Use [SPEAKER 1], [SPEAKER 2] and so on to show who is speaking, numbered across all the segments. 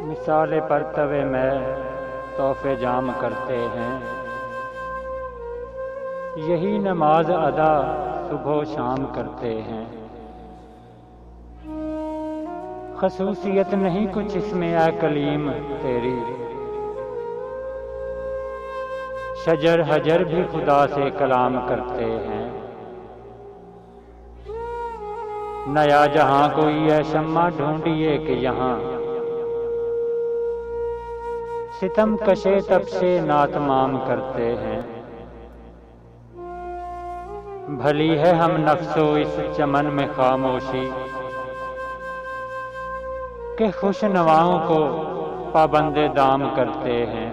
[SPEAKER 1] मिसाले परतवे में तोहफे जाम करते हैं। यही नमाज अदा सुबह शाम करते हैं। खसूसियत नहीं कुछ इसमें ऐ कलीम तेरी, शजर हजर भी खुदा से कलाम करते हैं। नया जहां कोई है शम्मा ढूंढिए कि यहाँ सितम कशे तपशे नातमाम करते हैं। भली है हम नफ्सो इस चमन में खामोशी के खुश नवाओं को पाबंदे दाम करते हैं।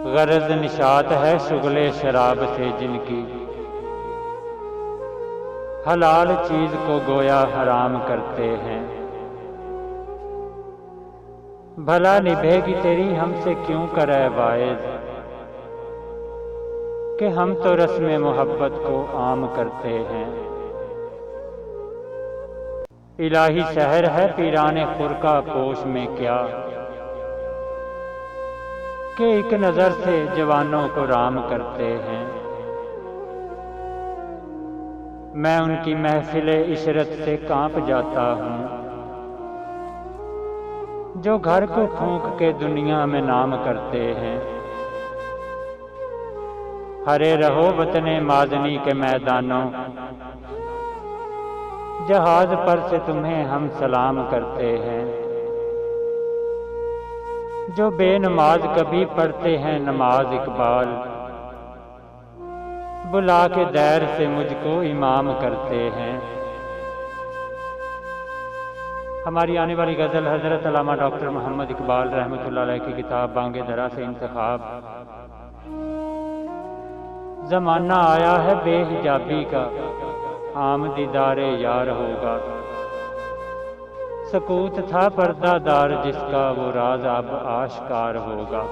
[SPEAKER 1] गरज निशात है शुगले शराब से जिनकी, हलाल चीज को गोया हराम करते हैं। भला निभेगी तेरी हमसे क्यों करे वाइज कि हम तो रस्म मोहब्बत को आम करते हैं। इलाही शहर है पीराने खुरका पोश में क्या कि एक नजर से जवानों को राम करते हैं। मैं उनकी महफिले इशरत से कांप जाता हूँ जो घर को फूंक के दुनिया में नाम करते हैं। हरे रहो वतने मादनी के मैदानों, जहाज पर से तुम्हें हम सलाम करते हैं। जो बेनमाज कभी पढ़ते हैं नमाज इकबाल, बुला के दैर से मुझको इमाम करते हैं। हमारी आने वाली गज़ल हज़रत अल्लामा डॉक्टर मोहम्मद इकबाल रहमतुल्लाह अलैह की किताब बांगे दरा से इंतखाब। ज़माना आया है बेहिजाबी का, आम दीदारे यार होगा। सकूत था पर्दादार जिसका वो राज अब आश्कार होगा।